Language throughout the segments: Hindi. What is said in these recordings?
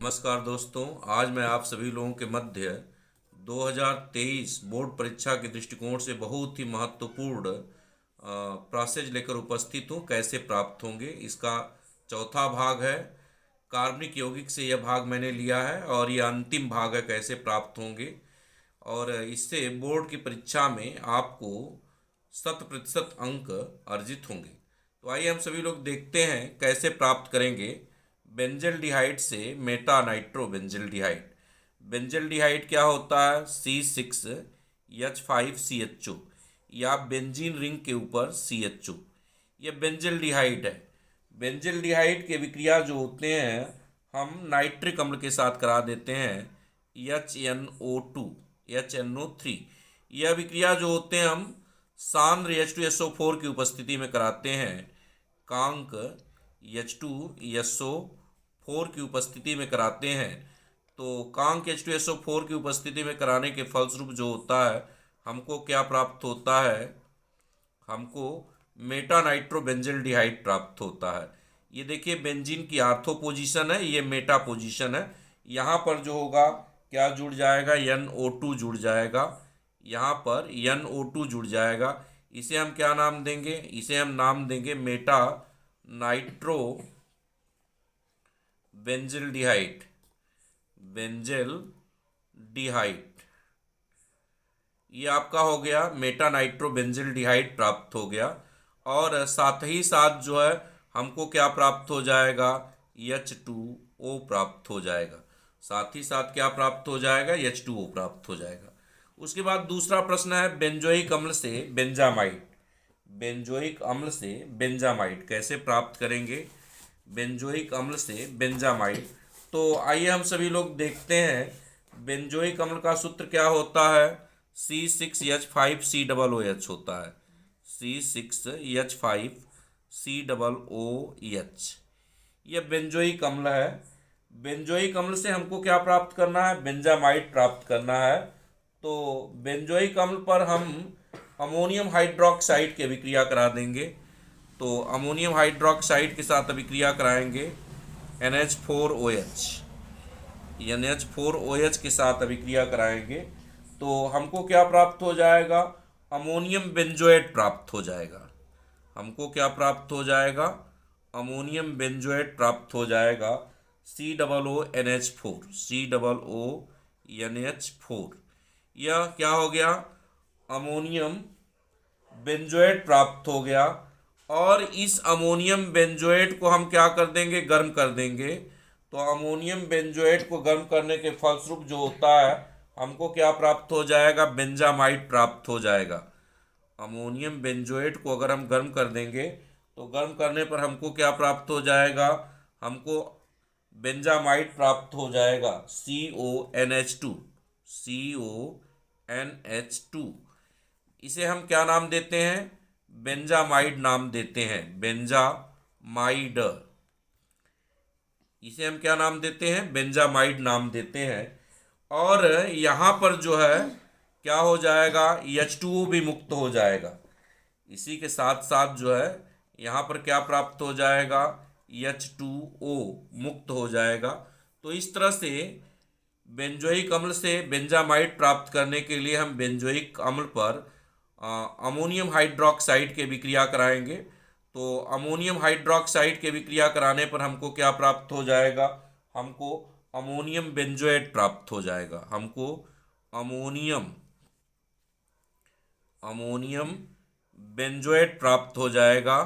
नमस्कार दोस्तों। आज मैं आप सभी लोगों के मध्य 2023 बोर्ड परीक्षा के दृष्टिकोण से बहुत ही महत्वपूर्ण प्रोसेस लेकर उपस्थित हूँ। कैसे प्राप्त होंगे, इसका चौथा भाग है। कार्बनिक यौगिक से यह भाग मैंने लिया है और यह अंतिम भाग है, कैसे प्राप्त होंगे। और इससे बोर्ड की परीक्षा में आपको 100% अंक अर्जित होंगे। तो आइए हम सभी लोग देखते हैं कैसे प्राप्त करेंगे बेंजल्डिहाइड से मेटा नाइट्रो बेंजल्डिहाइड। बेंजल्डिहाइड क्या होता है? C6H5CHO या बेंजीन रिंग के ऊपर CHO, यह बेंजल्डिहाइड है। बेंजल्डिहाइड के विक्रिया जो होते हैं हम नाइट्रिक अम्ल के साथ करा देते हैं, HNO2 HNO3। यह विक्रिया जो होते हैं हम सांद्र H2SO4 की उपस्थिति में कराते हैं, कांक H2SO4 की उपस्थिति में कराते हैं। तो कांक H2SO4 की उपस्थिति में कराने के फलस्वरूप जो होता है हमको क्या प्राप्त होता है? हमको मेटा नाइट्रो बेंजल्डिहाइड प्राप्त होता है। ये देखिए बेंजीन की आर्थो पोजीशन है, ये मेटा पोजीशन है। यहाँ पर जो होगा क्या जुड़ जाएगा? NO2 जुड़ जाएगा। यहाँ पर NO2 जुड़ जाएगा। इसे हम क्या नाम देंगे? इसे हम नाम देंगे मेटा नाइट्रो बेंजल्डिहाइड। बेंजल्डिहाइड ये आपका हो गया, मेटा नाइट्रो बेंजल्डिहाइड प्राप्त हो गया। और साथ ही साथ जो है हमको क्या प्राप्त हो जाएगा? H2O प्राप्त हो जाएगा। साथ ही साथ क्या प्राप्त हो जाएगा? H2O प्राप्त हो जाएगा। उसके बाद दूसरा प्रश्न है बेंजोइक अम्ल से बेंजामाइड। बेंजोइक अम्ल से बेंजामाइड कैसे प्राप्त करेंगे? बेंजोइक अम्ल से बेंजामाइड, तो आइए हम सभी लोग देखते हैं। बेंजोइक अम्ल का सूत्र क्या होता है? C6H5COOH होता है। C6H5COOH यह बेंजोइक अम्ल है। बेंजोइक अम्ल से हमको क्या प्राप्त करना है? बेंजामाइड प्राप्त करना है। तो बेंजोइक अम्ल पर हम अमोनियम हाइड्रोक्साइड की अभिक्रिया करा देंगे। तो अमोनियम हाइड्रोक्साइड के साथ अभिक्रिया कराएंगे NH4OH। NH4OH के साथ अभिक्रिया कराएंगे तो हमको क्या प्राप्त हो जाएगा? अमोनियम बेंजोएट प्राप्त हो जाएगा। हमको क्या प्राप्त हो जाएगा? अमोनियम बेंजोएट प्राप्त हो जाएगा। COONH4 COONH4 यह क्या हो गया? अमोनियम बेंजोएट प्राप्त हो गया। और इस अमोनियम बेंजोएट को हम क्या कर देंगे? गर्म कर देंगे। तो अमोनियम बेंजोएट को गर्म करने के फलस्वरूप जो होता है हमको क्या प्राप्त हो जाएगा? बेंजामाइड प्राप्त हो जाएगा। अमोनियम बेंजोएट को अगर हम गर्म कर देंगे तो गर्म करने पर हमको क्या प्राप्त हो जाएगा? हमको बेंजामाइड प्राप्त हो जाएगा। CONH2 CONH2 इसे हम क्या नाम देते हैं? बेंजामाइड नाम देते हैं। बेंजामाइड इसे हम क्या नाम देते हैं? बेंजामाइड नाम देते हैं। और यहाँ पर जो है क्या हो जाएगा? H2O भी मुक्त हो जाएगा। इसी के साथ साथ जो है यहाँ पर क्या प्राप्त हो जाएगा? H2O मुक्त हो जाएगा। तो इस तरह से बेंजोइक अम्ल से बेंजामाइड प्राप्त करने के लिए हम बेंजोइक अम्ल पर अमोनियम हाइड्रोक्साइड के विक्रिया कराएंगे। तो अमोनियम हाइड्रोक्साइड के विक्रिया कराने पर हमको क्या प्राप्त हो जाएगा? हमको अमोनियम बेंजोएट प्राप्त हो जाएगा। हमको अमोनियम अमोनियम बेंजोएट प्राप्त हो जाएगा।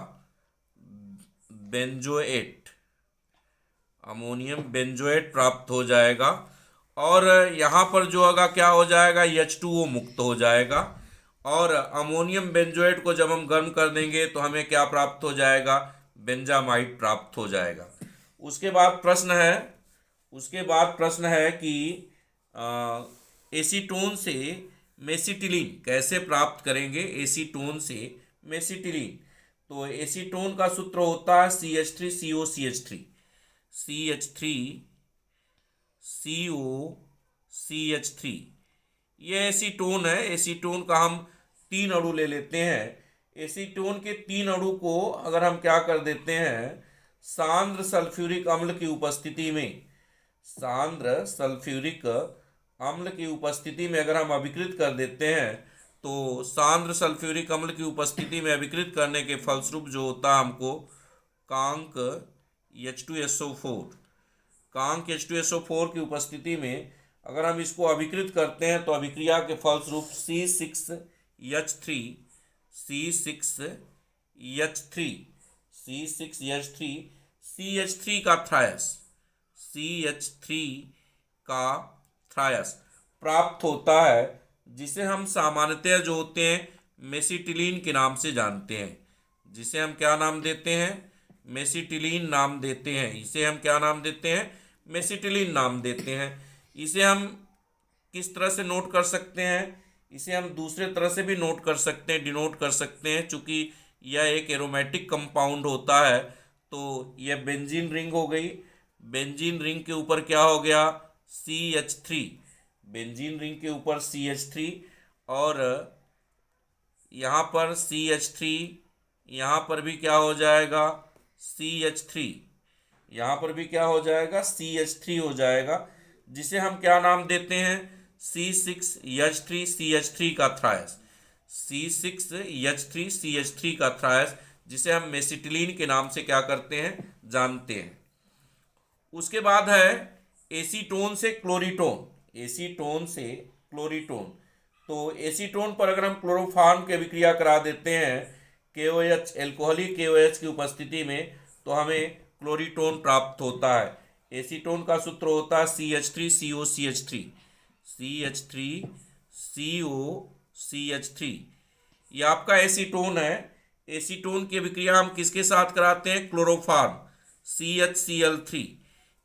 बेंजोएट अमोनियम बेंजोएट प्राप्त हो जाएगा। और यहाँ पर जो होगा क्या हो जाएगा? H2O मुक्त हो जाएगा। और अमोनियम बेंजोएट को जब हम गर्म कर देंगे तो हमें क्या प्राप्त हो जाएगा? बेंजामाइड प्राप्त हो जाएगा। उसके बाद प्रश्न है कि एसीटोन से मेसिटिलीन कैसे प्राप्त करेंगे? एसीटोन से मेसिटिलीन, तो एसीटोन का सूत्र होता है CH3COCH3 CH3COCH3। ये एसीटोन है। एसीटोन का हम 3 अणु ले लेते हैं। एसीटोन के 3 अणु को अगर हम क्या कर देते हैं? सांद्र सल्फ्यूरिक अम्ल की उपस्थिति में सांद्र सल्फ्यूरिक अम्ल की उपस्थिति में अगर हम अभिकृत कर देते हैं तो सांद्र सल्फ्यूरिक अम्ल की उपस्थिति में अभिकृत करने के फलस्वरूप जो होता है हमको कांक H2SO4, कांक H2SO4 की उपस्थिति में अगर हम इसको अभिकृत करते हैं तो अभिक्रिया के फलस्वरूप C6H3 CH3 का थ्रायस प्राप्त होता है, जिसे हम सामान्यतः जो होते हैं मेसिटिलीन के नाम से जानते हैं। जिसे हम क्या नाम देते हैं? मेसिटिलीन नाम देते हैं। इसे हम क्या नाम देते हैं? मेसिटिलीन नाम देते हैं। इसे हम किस तरह से नोट कर सकते हैं? इसे हम दूसरे तरह से भी नोट कर सकते हैं, डिनोट कर सकते हैं। चूंकि यह एक एरोमेटिक कंपाउंड होता है तो यह बेंजीन रिंग हो गई। बेंजीन रिंग के ऊपर क्या हो गया? CH3, बेंजीन रिंग के ऊपर CH3 और यहाँ पर CH3, यहाँ पर भी क्या हो जाएगा? CH3, यहाँ पर भी क्या हो जाएगा? CH3 हो जाएगा, जिसे हम क्या नाम देते हैं? C6H3CH3 का थ्रायस, C6H3CH3 का थ्रायस, जिसे हम मेसिटिलीन के नाम से क्या करते हैं? जानते हैं। उसके बाद है एसीटोन से क्लोरीटोन। एसीटोन से क्लोरीटोन, तो एसीटोन पर अगर हम क्लोरोफॉर्म की अभिक्रिया करा देते हैं KOH, एल्कोहलिक KOH की उपस्थिति में, तो हमें क्लोरीटोन प्राप्त होता है। एसीटोन का सूत्र होता है CH3COCH3, CH3COCH3। ये आपका एसीटोन है। एसीटोन की अभिक्रिया हम किसके साथ कराते हैं? Chloroform, CHCl3।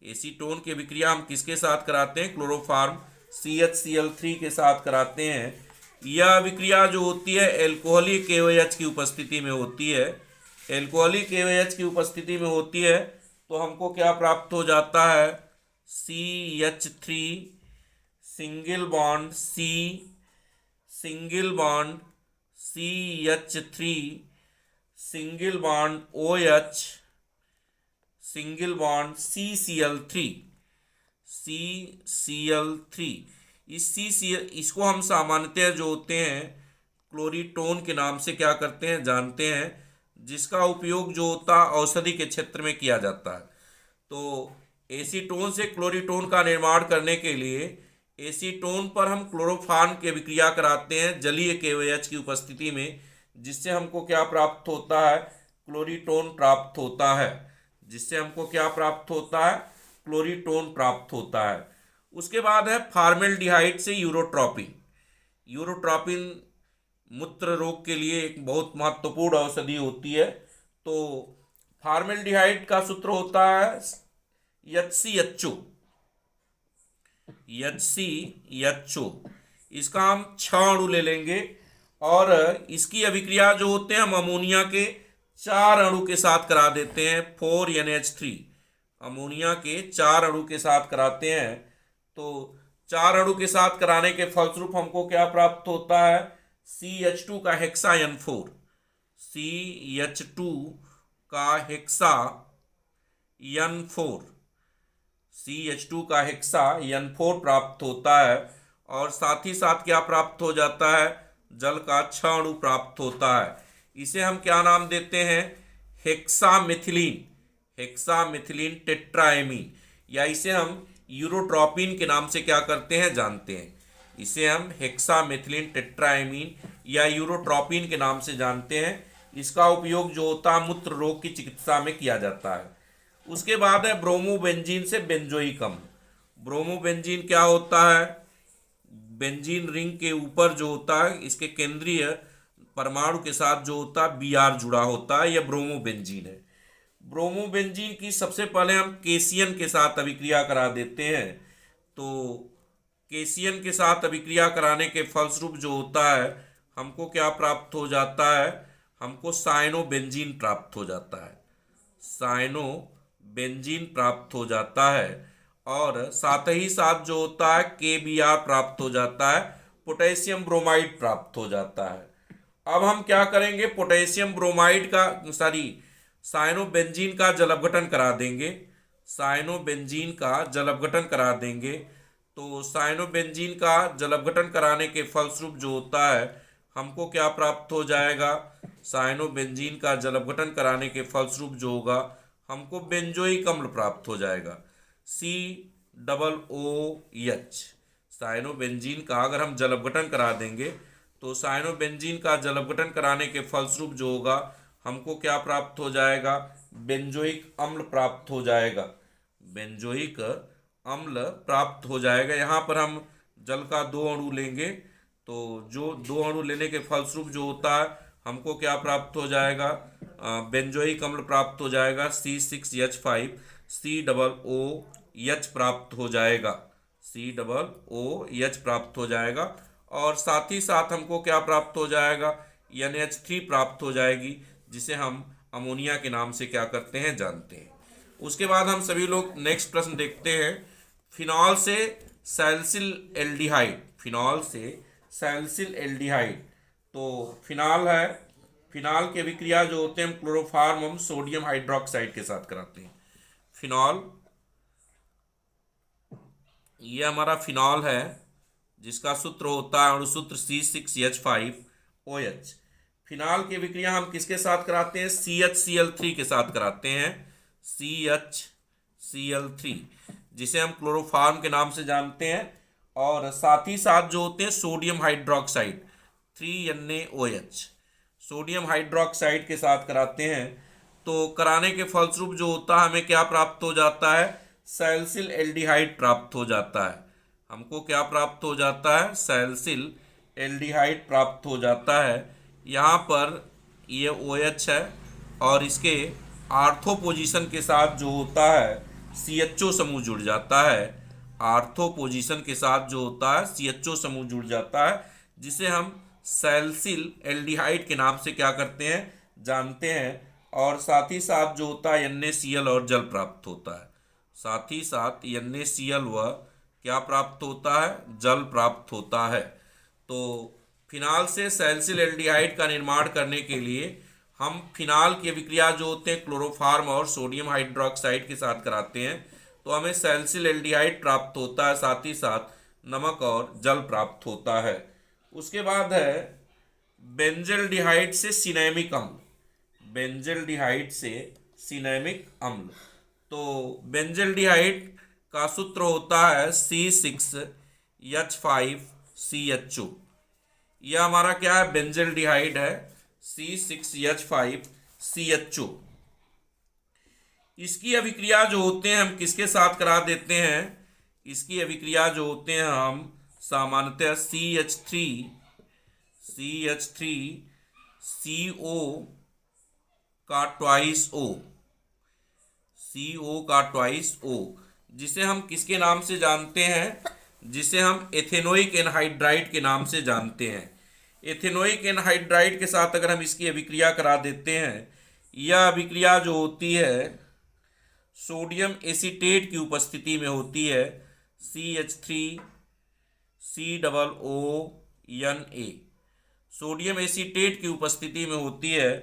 एसीटोन की अभिक्रिया हम किसके साथ कराते हैं? क्लोरोफॉर्म CHCl3 के साथ कराते हैं। यह अभिक्रिया जो होती है एल्कोहलिक KOH की उपस्थिति में होती है। एल्कोहलिक KOH की उपस्थिति में होती है तो हमको क्या प्राप्त हो जाता है? CH3 single bond C, single bond CH3, single bond OH, single bond CCl3। इसको हम सामान्यतः जो होते हैं क्लोरीटोन के नाम से क्या करते हैं? जानते हैं, जिसका उपयोग जो होता है औषधि के क्षेत्र में किया जाता है। तो एसीटोन से क्लोरीटोन का निर्माण करने के लिए एसीटोन पर हम क्लोरोफॉर्म की अभिक्रिया कराते हैं जलीय KOH की उपस्थिति में, जिससे हमको क्या प्राप्त होता है? क्लोरीटोन प्राप्त होता है। जिससे हमको क्या प्राप्त होता है? क्लोरीटोन प्राप्त होता है। उसके बाद है फॉर्मेल्डिहाइड से यूरोट्रॉपिन। यूरोट्रॉपिन मूत्र रोग के लिए एक बहुत महत्वपूर्ण औषधि होती है। तो फॉर्मेल्डिहाइड का सूत्र होता है HCHO। इसका हम 6 अणु ले लेंगे और इसकी अभिक्रिया जो होते हैं हम अमोनिया के 4 अणु के साथ करा देते हैं, 4NH3। अमोनिया के 4 अणु के साथ कराते हैं। तो 4 अणु के साथ कराने के फलस्वरूप हमको क्या प्राप्त होता है? CH2 का हेक्साN4, CH2 का हेक्साN4, CH2 का हेक्साN4 प्राप्त होता है। और साथ ही साथ क्या प्राप्त हो जाता है? जल का 6 अणु प्राप्त होता है। इसे हम क्या नाम देते हैं? हेक्सामिथिलीन टेट्राएमीन, या इसे हम यूरोट्रॉपिन के नाम से क्या करते हैं? जानते हैं। इसे हम हेक्सामिथिलीन टेट्राएमीन या यूरोट्रॉपिन के नाम से जानते हैं। इसका उपयोग जो होता है मूत्र रोग की चिकित्सा में किया जाता है। उसके बाद है ब्रोमोबेंजीन से बेंजोइक अम्ल। ब्रोमोबेंजीन क्या होता है? बेंजीन रिंग के ऊपर जो होता है इसके केंद्रीय परमाणु के साथ जो होता है Br जुड़ा होता है, यह ब्रोमोबेंजीन है। ब्रोमोबेंजीन की सबसे पहले हम केसियन के साथ अभिक्रिया करा देते हैं। तो केसियन के साथ अभिक्रिया कराने के फलस्वरूप जो होता है हमको क्या प्राप्त हो जाता है? हमको साइनोबेंजीन प्राप्त हो जाता है। साइनोबेंजीन प्राप्त हो जाता है और साथ ही साथ जो होता है KBr प्राप्त हो जाता है, पोटेशियम ब्रोमाइड प्राप्त हो जाता है। अब हम क्या करेंगे? पोटेशियम ब्रोमाइड का साइनोबेंजीन का जल अपघटन करा देंगे। साइनोबेंजीन का जल अपघटन करा देंगे, तो साइनोबेंजीन का जल अपघटन कराने के फलस्वरूप जो होता है हमको क्या प्राप्त हो जाएगा, साइनोबेंजीन का जल अपघटन कराने के फलस्वरूप जो होगा हमको बेंजोइक अम्ल प्राप्त हो जाएगा, COOH। साइनोबेंजीन का अगर हम जल अपघटन करा देंगे तो साइनोबेंजीन का जल अपघटन कराने के फलस्वरूप जो होगा हमको क्या प्राप्त हो जाएगा, बेंजोइक अम्ल प्राप्त हो जाएगा, बेंजोइक अम्ल प्राप्त हो जाएगा। यहाँ पर हम जल का 2 अणु लेंगे, तो जो 2 अणु लेने के फलस्वरूप जो होता है हमको क्या प्राप्त हो जाएगा, बेंजोइक अम्ल प्राप्त हो जाएगा, C6H5 COOH प्राप्त हो जाएगा, COOH प्राप्त हो जाएगा। और साथ ही साथ हमको क्या प्राप्त हो जाएगा, NH3 प्राप्त हो जाएगी, जिसे हम अमोनिया के नाम से क्या करते हैं, जानते हैं। उसके बाद हम सभी लोग नेक्स्ट प्रश्न देखते हैं। फिनॉल से सैलिसिल एल्डिहाइड, फिनॉल से सैलिसिल एल्डिहाइड, तो फिनाल है, फिनाल की अभिक्रिया जो होते हैं हम क्लोरोफॉर्म हम सोडियम हाइड्रोक्साइड के साथ कराते हैं। फिनॉल, ये हमारा फिनॉल है जिसका सूत्र होता है अणुसूत्र C6H5OH। फिनाल की अभिक्रिया हम किसके साथ कराते हैं, CHCl3 के साथ कराते हैं, CHCl3, जिसे हम क्लोरोफॉर्म के नाम से जानते हैं। और साथ ही साथ जो होते हैं sodium hydroxide 3NaOH, sodium hydroxide के साथ कराते हैं। तो कराने के फलस्वरूप जो होता है हमें क्या प्राप्त हो जाता है, सैलिसिल एल्डिहाइड प्राप्त हो जाता है। हमको क्या प्राप्त हो जाता है, सैलिसिल एल्डिहाइड प्राप्त हो जाता है। यहाँ पर ये OH है और इसके आर्थो पोजीशन के साथ जो होता है CHO समूह जुड़ जाता है, आर्थो पोजीशन के साथ जो होता है CHO समूह जुड़ जाता है, जिसे हम सैलिसिल एल्डिहाइड के नाम से क्या करते हैं, जानते हैं। और साथ ही साथ जो होता है NaCl और जल प्राप्त होता है, साथ ही साथ NaCl व क्या प्राप्त होता है, जल प्राप्त होता है। तो फिनाल से सैलिसिल एल्डिहाइड का निर्माण करने के लिए हम फिनाल की अभिक्रिया जो होते हैं क्लोरोफॉर्म और सोडियम हाइड्रोक्साइड के साथ कराते हैं, तो हमें सैलिसिल एल्डिहाइड प्राप्त होता है, साथ ही साथ नमक और जल प्राप्त होता है। उसके बाद है बेंजल्डिहाइड से सिनेमिक अम्ल, बेंजल्डिहाइड से सिनेमिक अम्ल। तो बेंजल्डिहाइड का सूत्र होता है C6H5CHO। यह हमारा क्या है, बेंजल्डिहाइड है, C6H5CHO। इसकी अभिक्रिया जो होते हैं हम किसके साथ करा देते हैं, इसकी अभिक्रिया जो होते हैं हम सामान्यतः CH3CO का ट्वाइस O, CO का ट्वाइस O, जिसे हम किसके नाम से जानते हैं, जिसे हम एथेनोइक एनहाइड्राइड के नाम से जानते हैं। एथेनोइक एनहाइड्राइड के साथ अगर हम इसकी अभिक्रिया करा देते हैं, यह अभिक्रिया जो होती है सोडियम एसीटेट की उपस्थिति में होती है, CH3COONA, सोडियम एसीटेट की उपस्थिति में होती है।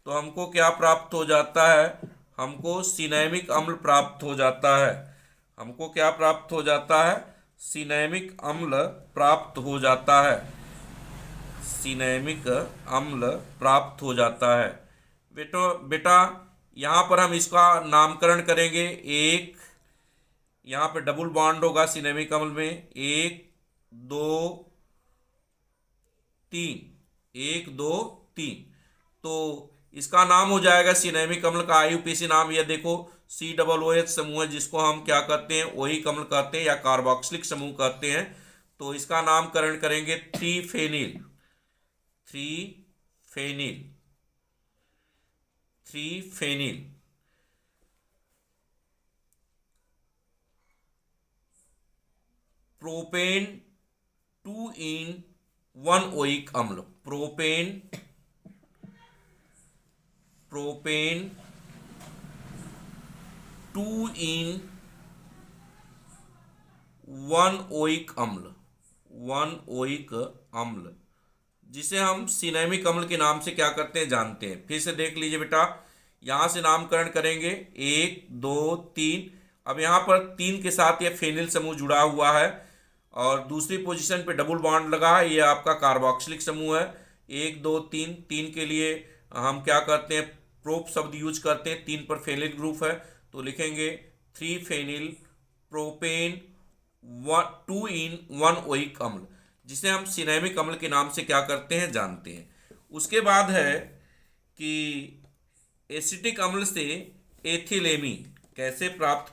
तो हमको क्या प्राप्त हो जाता है, हमको सिनेमिक अम्ल प्राप्त हो जाता है, हमको क्या प्राप्त हो जाता है, सिनेमिक अम्ल प्राप्त हो जाता है, सिनेमिक अम्ल प्राप्त हो जाता है। बेटा यहाँ पर हम इसका नामकरण करेंगे, एक यहाँ पे डबल बॉन्ड होगा सिनेमिक अम्ल में, 1 2 3, 1 2 3, तो इसका नाम हो जाएगा सिनेमिक अम्ल का IUPAC नाम। यह देखो COOH समूह है, जिसको हम क्या कहते हैं, ओइक अम्ल कहते हैं या कार्बोक्सिलिक समूह कहते हैं। तो इसका नामकरण करेंगे 3-फेनिल, 3-फेनिल। प्रोपेन 2-in-1 ओइक अम्ल, प्रोपेन 2-in-1 ओइक अम्ल, 1 ओइक अम्ल, जिसे हम सिनेमिक अम्ल के नाम से क्या करते हैं, जानते हैं। फिर से देख लीजिए बेटा, यहाँ से नामकरण करेंगे 1 2 3, अब यहाँ पर 3 के साथ ये फेनिल समूह जुड़ा हुआ है और दूसरी पोजीशन पे डबल बॉन्ड लगा है, ये आपका कार्बोक्सिलिक समूह है। 1 2 3, 3 के लिए हम क्या करते हैं, प्रोप शब्द यूज करते हैं। 3 पर फेनिल ग्रुप है तो लिखेंगे 3 फेनिल प्रोपेन 2 इन 1 ओइक अम्ल, जिसे हम सिनेमिक अम्ल के नाम से क्या करते हैं, जानते हैं। उसके बाद है कि एसिटिक अम्ल से एथिलेमीन कैसे प्राप्त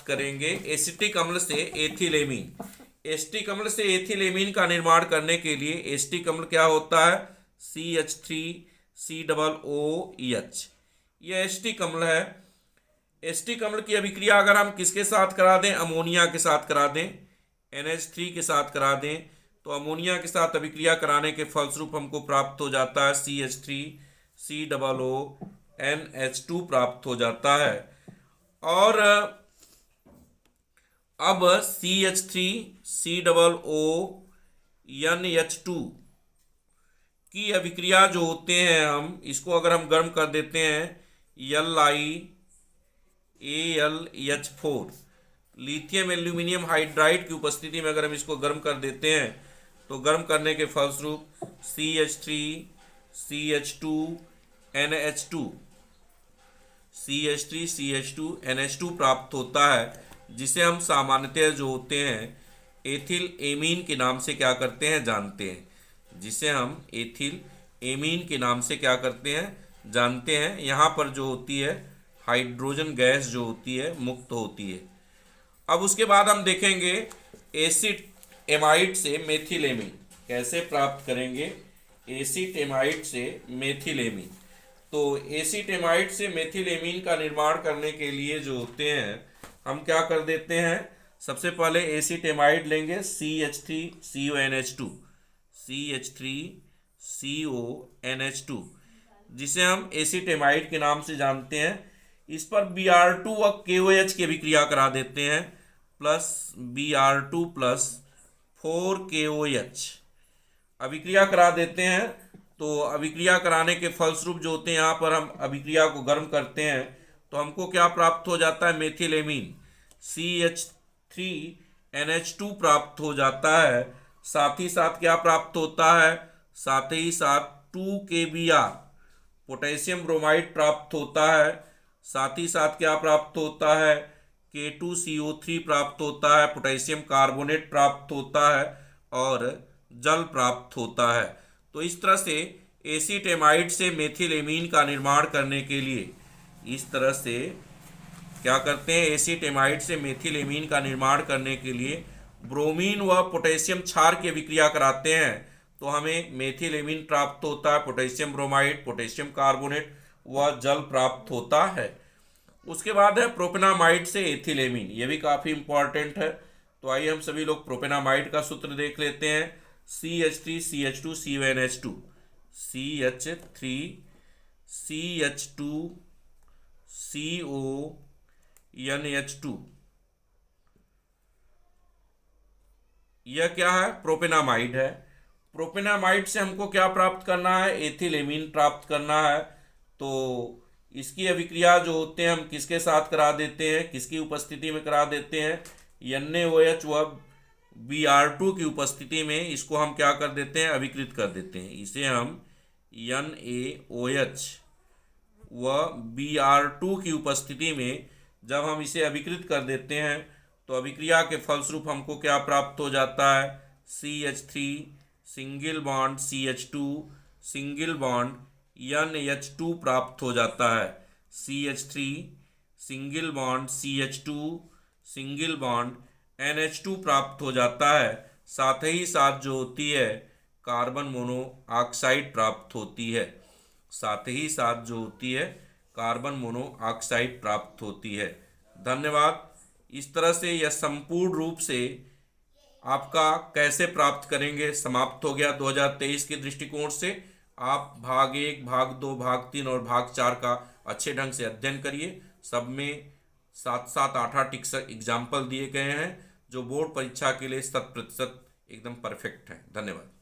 करेंगे, एसिटिक अम्ल से एथिलेमीन। एसिटिक अम्ल से एथिलेमीन का निर्माण करने के लिए एसिटिक अम्ल क्या होता है, CH3COOH, यह एसिटिक अम्ल है। एसिटिक अम्ल की अभिक्रिया अगर हम किसके साथ करा दें, अमोनिया के साथ करा दें, NH3 के साथ करा दें, तो अमोनिया के साथ अभिक्रिया कराने के फलस्वरूप हमको प्राप्त हो जाता है CH3COONH2 प्राप्त हो जाता है। और अब CH3COONH2 की अभिक्रिया जो होते हैं, हम इसको अगर हम गर्म कर देते हैं, LiAlH4, लिथियम एल्यूमिनियम हाइड्राइड की उपस्थिति में अगर हम इसको गर्म कर देते हैं तो गर्म करने के फलस्वरूप CH3CH2NH2 प्राप्त होता है, जिसे हम सामान्यतः जो होते हैं एथिल एमीन के नाम से क्या करते हैं, जानते हैं। जिसे हम एथिल एमीन के नाम से क्या करते हैं, जानते हैं। यहाँ पर जो होती है हाइड्रोजन गैस जो होती है मुक्त होती है। अब उसके बाद हम देखेंगे एसिड एमाइड से मेथिलेमीन कैसे प्राप्त करेंगे, एसिड एमाइड से मेथिलेमीन। तो एसिड एमाइड से मेथिलेमीन का निर्माण करने के लिए जो होते हैं, हम क्या कर देते हैं, सबसे पहले एसिड एमाइड लेंगे CH3CONH2, जिसे हम एसिड एमाइड के नाम से जानते हैं। इस पर Br2 व KOH की अभिक्रिया करा देते हैं, प्लस Br2 प्लस 4KOH अभिक्रिया करा देते हैं। तो अभिक्रिया कराने के फलस्वरूप जो होते हैं, यहाँ पर हम अभिक्रिया को गर्म करते हैं तो हमको क्या प्राप्त हो जाता है, मेथिलेमीन CH3NH2 प्राप्त हो जाता है। साथ ही साथ क्या प्राप्त होता है, साथ ही साथ 2KBr पोटेशियम ब्रोमाइड प्राप्त होता है। साथ ही साथ क्या प्राप्त होता है, K2CO3 प्राप्त होता है, पोटेशियम कार्बोनेट प्राप्त होता है और जल प्राप्त होता है। तो इस तरह से एसिड एमाइड से मेथिलेमीन का निर्माण करने के लिए, इस तरह से क्या करते हैं, एसिड एमाइड से मेथिलेमीन का निर्माण करने के लिए ब्रोमीन व पोटेशियम क्षार की अभिक्रिया कराते हैं तो हमें मेथिलेमीन प्राप्त होता है, पोटेशियम ब्रोमाइड, पोटेशियम कार्बोनेट व जल प्राप्त होता है। उसके बाद है प्रोपेनामाइड से एथिलेमीन, ये भी काफ़ी इंपॉर्टेंट है। तो आइए हम सभी लोग प्रोपेनामाइड का सूत्र देख लेते हैं, CH3CH2CONH2, CH3CH2CONH2, यह क्या है, प्रोपेनामाइड है। प्रोपेनामाइड से हमको क्या प्राप्त करना है, एथिलेमीन प्राप्त करना है। तो इसकी अभिक्रिया जो होते हैं हम किसके साथ करा देते हैं, किसकी उपस्थिति में करा देते हैं, NaOH व Br2 की उपस्थिति में इसको हम क्या कर देते हैं, अभिकृत कर देते हैं। इसे हम NaOH व Br2 की उपस्थिति में जब हम इसे अभिकृत कर देते हैं तो अभिक्रिया के फलस्वरूप हमको क्या प्राप्त हो जाता है, CH3 single bond CH2 single bond NH2 प्राप्त हो जाता है। CH3 single bond CH2 single bond NH2 प्राप्त हो जाता है। साथ ही साथ जो होती है कार्बन मोनोऑक्साइड प्राप्त होती है, साथ ही साथ जो होती है कार्बन मोनोऑक्साइड प्राप्त होती है। धन्यवाद। इस तरह से यह संपूर्ण रूप से आपका कैसे प्राप्त करेंगे समाप्त हो गया 2023 के दृष्टिकोण से। आप भाग 1, भाग 2, भाग 3 और भाग 4 का अच्छे ढंग से अध्ययन करिए। सब में 7-7, 8-8 एग्जाम्पल दिए गए हैं जो बोर्ड परीक्षा के लिए 100% एकदम परफेक्ट है। धन्यवाद।